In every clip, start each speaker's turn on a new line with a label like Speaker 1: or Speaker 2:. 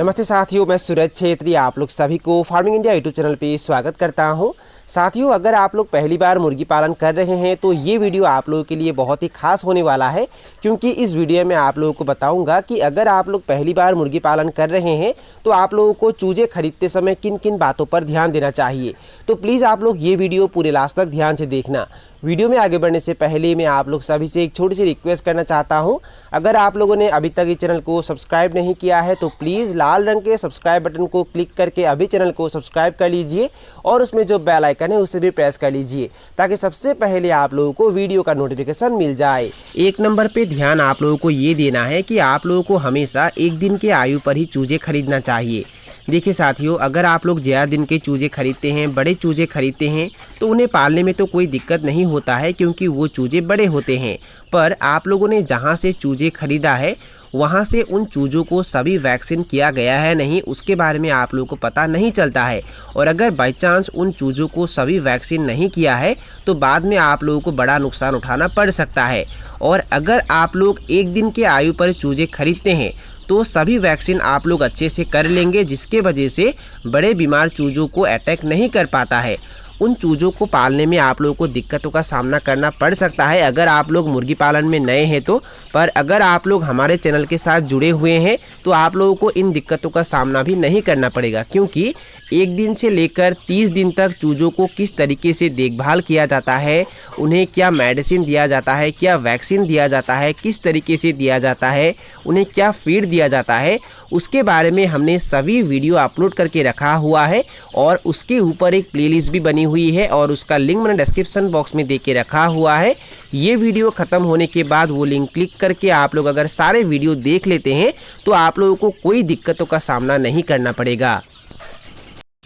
Speaker 1: नमस्ते साथियों, मैं सूरज छेत्री आप लोग सभी को फार्मिंग इंडिया यूट्यूब चैनल पे स्वागत करता हूं। साथियों, अगर आप लोग पहली बार मुर्गी पालन कर रहे हैं तो ये वीडियो आप लोगों के लिए बहुत ही खास होने वाला है, क्योंकि इस वीडियो में आप लोगों को बताऊंगा कि अगर आप लोग पहली बार मुर्गी पालन कर रहे हैं तो आप लोगों को चूजे खरीदते समय किन किन बातों पर ध्यान देना चाहिए। तो प्लीज़ आप लोग ये वीडियो पूरे लास्ट तक ध्यान से देखना। वीडियो में आगे बढ़ने से पहले मैं आप लोग सभी से एक छोटी सी रिक्वेस्ट करना चाहता हूं। अगर आप लोगों ने अभी तक इस चैनल को सब्सक्राइब नहीं किया है तो प्लीज़ लाल रंग के सब्सक्राइब बटन को क्लिक करके अभी चैनल को सब्सक्राइब कर लीजिए और उसमें जो बेल आइकन है उसे भी प्रेस कर लीजिए, ताकि सबसे पहले आप लोगों को वीडियो का नोटिफिकेशन मिल जाए। एक नंबर पे ध्यान आप लोगों को ये देना है कि आप लोगों को हमेशा एक दिन के आयु पर ही चूजे खरीदना चाहिए। देखिए साथियों, अगर आप लोग ज़्यादा दिन के चूजे खरीदते हैं, बड़े चूजे खरीदते हैं तो उन्हें पालने में तो कोई दिक्कत नहीं होता है, क्योंकि वो चूजे बड़े होते हैं। पर आप लोगों ने जहाँ से चूजे खरीदा है वहाँ से उन चूज़ों को सभी वैक्सीन किया गया है नहीं, उसके बारे में आप लोगों को पता नहीं चलता है। और अगर बाई चांस उन चूज़ों को सभी वैक्सीन नहीं किया है तो बाद में आप लोगों को बड़ा नुकसान उठाना पड़ सकता है। और अगर आप लोग एक दिन के आयु पर चूजे खरीदते हैं तो सभी वैक्सीन आप लोग अच्छे से कर लेंगे, जिसके वजह से बड़े बीमार चूज़ों को अटैक नहीं कर पाता है। उन चूज़ों को पालने में आप लोगों को दिक्कतों का सामना करना पड़ सकता है अगर आप लोग मुर्गी पालन में नए हैं तो। पर अगर आप लोग हमारे चैनल के साथ जुड़े हुए हैं तो आप लोगों को इन दिक्कतों का सामना भी नहीं करना पड़ेगा, क्योंकि एक दिन से लेकर 30 दिन तक चूज़ों को किस तरीके से देखभाल किया जाता है, उन्हें क्या मेडिसिन दिया जाता है, क्या वैक्सीन दिया जाता है, किस तरीके से दिया जाता है, उन्हें क्या फीड दिया जाता है, उसके बारे में हमने सभी वीडियो अपलोड करके रखा हुआ है। और उसके ऊपर एक प्लेलिस्ट भी बनी हुई है और उसका लिंक मैंने डिस्क्रिप्शन बॉक्स में दे के रखा हुआ है। ये वीडियो ख़त्म होने के बाद वो लिंक क्लिक करके आप लोग अगर सारे वीडियो देख लेते हैं तो आप लोगों को कोई दिक्कतों का सामना नहीं करना पड़ेगा।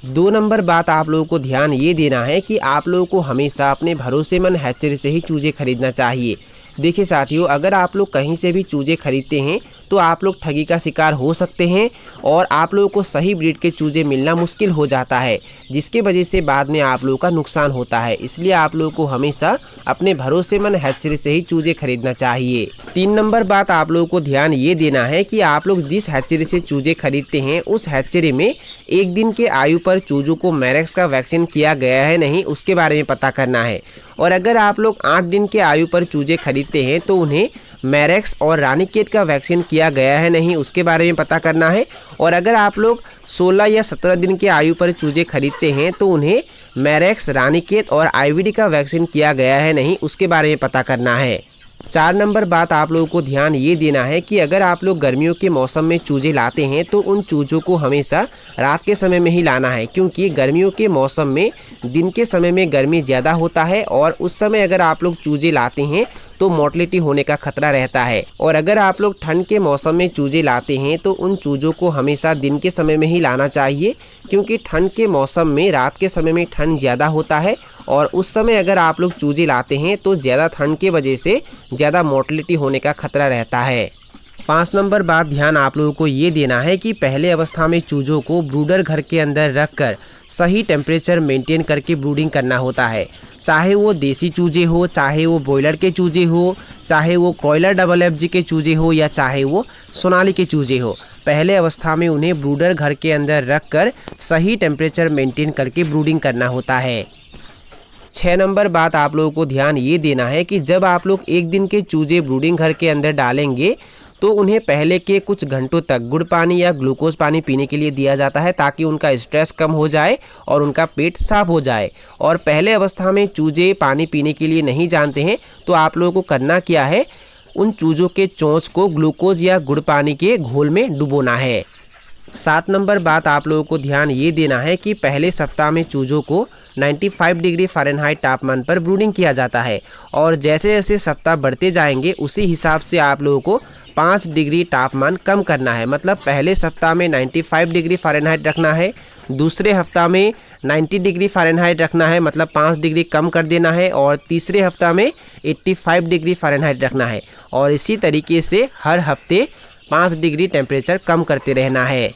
Speaker 1: 2 नंबर बात आप लोगों को ध्यान ये देना है कि आप लोगों को हमेशा अपने भरोसेमंद हैचरी से ही चूजे खरीदना चाहिए। देखिए साथियों, अगर आप लोग कहीं से भी चूजे खरीदते हैं तो आप लोग ठगी का शिकार हो सकते हैं और आप लोगों को सही ब्रीड के चूजे मिलना मुश्किल हो जाता है, जिसके वजह से बाद में आप लोगों का नुकसान होता है। इसलिए आप लोगों को हमेशा अपने भरोसेमंद हैचरी से ही चूजे खरीदना चाहिए। 3 नंबर बात आप लोगों को ध्यान ये देना है कि आप लोग जिस हैचरी से चूजे खरीदते हैं उस हैचरी में एक दिन के आयु पर चूजों को मैरेक्स का वैक्सीन किया गया है नहीं, उसके बारे में पता करना है। और अगर आप लोग 8 दिन के आयु पर चूजे खरीदते हैं तो उन्हें मैरेक्स और रानीखेत का वैक्सीन किया गया है नहीं, उसके बारे में पता करना है। और अगर आप लोग 16 या 17 दिन के आयु पर चूजे खरीदते हैं तो उन्हें मैरेक्स, रानीखेत और आईवीडी का वैक्सीन किया गया है नहीं, उसके बारे में पता करना है। 4 नंबर बात आप लोगों को ध्यान ये देना है कि अगर आप लोग गर्मियों के मौसम में चूजे लाते हैं तो उन चूजों को हमेशा रात के समय में ही लाना है, क्योंकि गर्मियों के मौसम में दिन के समय में गर्मी ज़्यादा होता है और उस समय अगर आप लोग चूजे लाते हैं तो मोर्टेलिटी होने का खतरा रहता है। और अगर आप लोग ठंड के मौसम में चूजे लाते हैं तो उन चूजों को हमेशा दिन के समय में ही लाना चाहिए, क्योंकि ठंड के मौसम में रात के समय में ठंड ज़्यादा होता है और उस समय अगर आप लोग चूजे लाते हैं तो ज़्यादा ठंड के वजह से ज़्यादा मोर्टेलिटी होने का खतरा रहता है। 5 नंबर बात ध्यान आप लोगों को ये देना है कि पहले अवस्था में चूजों को ब्रूडर घर के अंदर रखकर सही टेम्परेचर मेंटेन करके ब्रूडिंग करना होता है। चाहे वो देसी चूजे हो, चाहे वो बॉयलर के चूजे हो, चाहे वो कॉयलर डबल FG के चूजे हो या चाहे वो सोनाली के चूजे हो, पहले अवस्था में उन्हें ब्रूडर घर के अंदर रखकर सही टेम्परेचर मेंटेन करके ब्रूडिंग करना होता है। 6 नंबर बात आप लोगों को ध्यान ये देना है कि जब आप लोग एक दिन के चूजे ब्रूडिंग घर के अंदर डालेंगे तो उन्हें पहले के कुछ घंटों तक गुड़ पानी या ग्लूकोज पानी पीने के लिए दिया जाता है, ताकि उनका स्ट्रेस कम हो जाए और उनका पेट साफ हो जाए। और पहले अवस्था में चूजे पानी पीने के लिए नहीं जानते हैं तो आप लोगों को करना क्या है, उन चूजों के चोंच को ग्लूकोज या गुड़ पानी के घोल में डुबोना है। 7 नंबर बात आप लोगों को ध्यान ये देना है कि पहले सप्ताह में चूजों को 95 डिग्री फ़ारेनहाइट तापमान पर ब्रूडिंग किया जाता है और जैसे जैसे सप्ताह बढ़ते जाएंगे उसी हिसाब से आप लोगों को 5 डिग्री तापमान कम करना है। मतलब पहले सप्ताह में 95 डिग्री फ़ारेनहाइट रखना है, दूसरे हफ्ता में 90 डिग्री फ़ारेनहाइट रखना है, मतलब 5 डिग्री कम कर देना है, और तीसरे हफ्ता में 85 डिग्री फ़ारेनहाइट रखना है। और इसी तरीके से हर हफ्ते 5 डिग्री टेम्परेचर कम करते रहना है।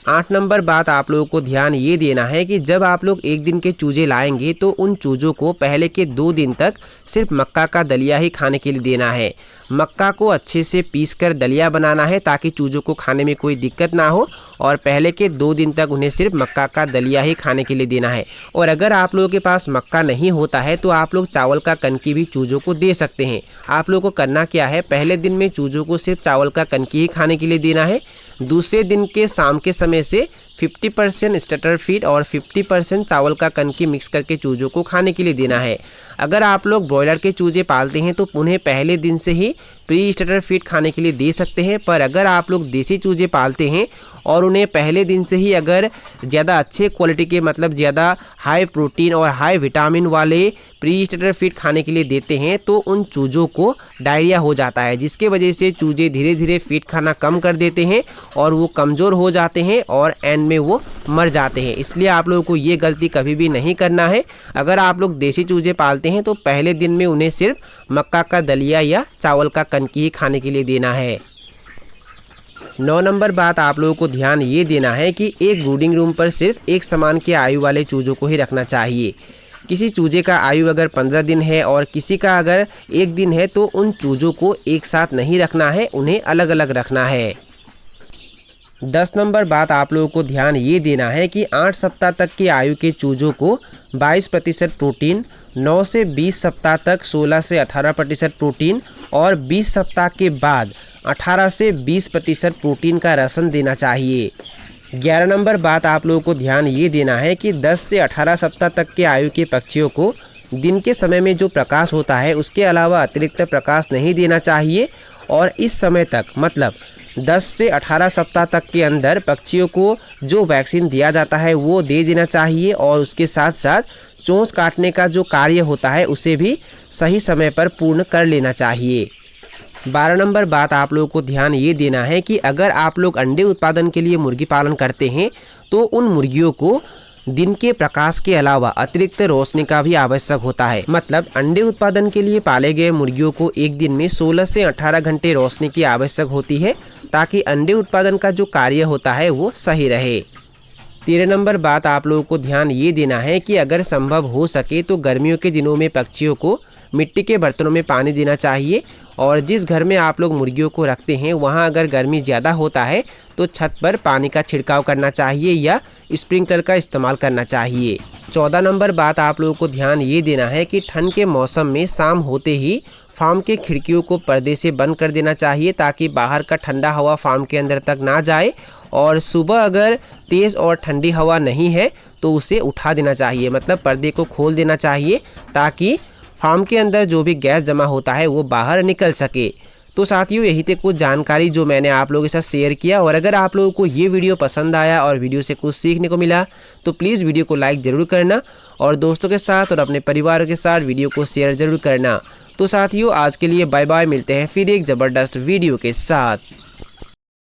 Speaker 1: 8 नंबर बात आप लोगों को ध्यान ये देना है कि जब आप लोग एक दिन के चूजे लाएंगे तो उन चूजों को पहले के 2 दिन तक सिर्फ मक्का का दलिया ही खाने के लिए देना है। मक्का को अच्छे से पीसकर दलिया बनाना है ताकि चूजों को खाने में कोई दिक्कत ना हो, और पहले के 2 दिन तक उन्हें सिर्फ मक्का का दलिया ही खाने के लिए देना है। और अगर आप लोगों के पास मक्का नहीं होता है तो आप लोग चावल का कनकी भी चूजों को दे सकते हैं। आप लोगों को करना क्या है, पहले दिन में चूजों को सिर्फ चावल का कनकी ही खाने के लिए देना है। दूसरे दिन के शाम के समय से 50% स्टार्टर फीड और 50% चावल का कनकी मिक्स करके चूजों को खाने के लिए देना है। अगर आप लोग ब्रॉयलर के चूजे पालते हैं तो उन्हें पहले दिन से ही प्री स्टार्टर फीड खाने के लिए दे सकते हैं, पर अगर आप लोग देसी चूजे पालते हैं और उन्हें पहले दिन से ही अगर ज़्यादा अच्छे क्वालिटी के मतलब ज़्यादा हाई प्रोटीन और हाई विटामिन वाले प्री स्टार्टर फीड खाने के लिए देते हैं तो उन चूजों को डायरिया हो जाता है, जिसके वजह से चूजे धीरे धीरे फीड खाना कम कर देते हैं और वो कमज़ोर हो जाते हैं और एंड में वो मर जाते हैं। इसलिए आप लोगों को ये गलती कभी भी नहीं करना है। अगर आप लोग देसी चूजे पालते हैं तो पहले दिन में उन्हें सिर्फ मक्का का दलिया या चावल का कनकी ही खाने के लिए देना है। 9 नंबर बात आप लोगों को ध्यान ये देना है कि एक ब्रूडिंग रूम पर सिर्फ एक समान के आयु वाले चूजों को ही रखना चाहिए। किसी चूजे का आयु अगर 15 दिन है और किसी का अगर 1 दिन है तो उन चूजों को एक साथ नहीं रखना है, उन्हें अलग अलग रखना है। 10 नंबर बात आप लोगों को ध्यान ये देना है कि 8 सप्ताह तक की आयु के चूजों को 22% प्रोटीन, 9 से 20 सप्ताह तक 16 से 18% प्रोटीन और 20 सप्ताह के बाद 18 से 20% प्रोटीन का राशन देना चाहिए। 11 नंबर बात आप लोगों को ध्यान ये देना है कि 10 से 18 सप्ताह तक के आयु के पक्षियों को दिन के समय में जो प्रकाश होता है उसके अलावा अतिरिक्त प्रकाश नहीं देना चाहिए, और इस समय तक मतलब 10 से 18 सप्ताह तक के अंदर पक्षियों को जो वैक्सीन दिया जाता है वो दे देना चाहिए, और उसके साथ साथ चोंच काटने का जो कार्य होता है उसे भी सही समय पर पूर्ण कर लेना चाहिए। 12 नंबर बात आप लोगों को ध्यान ये देना है कि अगर आप लोग अंडे उत्पादन के लिए मुर्गी पालन करते हैं तो उन मुर्गियों को दिन के प्रकाश के अलावा अतिरिक्त रोशनी का भी आवश्यक होता है। मतलब अंडे उत्पादन के लिए पाले गए मुर्गियों को एक दिन में 16 से 18 घंटे रोशनी की आवश्यक होती है ताकि अंडे उत्पादन का जो कार्य होता है वो सही रहे। 13 नंबर बात आप लोगों को ध्यान ये देना है कि अगर संभव हो सके तो गर्मियों के दिनों में पक्षियों को मिट्टी के बर्तनों में पानी देना चाहिए, और जिस घर में आप लोग मुर्गियों को रखते हैं वहां अगर गर्मी ज़्यादा होता है तो छत पर पानी का छिड़काव करना चाहिए या स्प्रिंकलर का इस्तेमाल करना चाहिए। 14 नंबर बात आप लोगों को ध्यान ये देना है कि ठंड के मौसम में शाम होते ही फार्म के खिड़कियों को पर्दे से बंद कर देना चाहिए ताकि बाहर का ठंडा हवा फार्म के अंदर तक ना जाए, और सुबह अगर तेज़ और ठंडी हवा नहीं है तो उसे उठा देना चाहिए, मतलब पर्दे को खोल देना चाहिए ताकि फार्म के अंदर जो भी गैस जमा होता है वो बाहर निकल सके। तो साथियों यही थे कुछ जानकारी जो मैंने आप लोगों के साथ शेयर किया, और अगर आप लोगों को ये वीडियो पसंद आया और वीडियो से कुछ सीखने को मिला तो प्लीज़ वीडियो को लाइक ज़रूर करना और दोस्तों के साथ और अपने परिवार के साथ वीडियो को शेयर ज़रूर करना। तो साथियों आज के लिए बाय बाय, मिलते हैं फिर एक ज़बरदस्त वीडियो के साथ।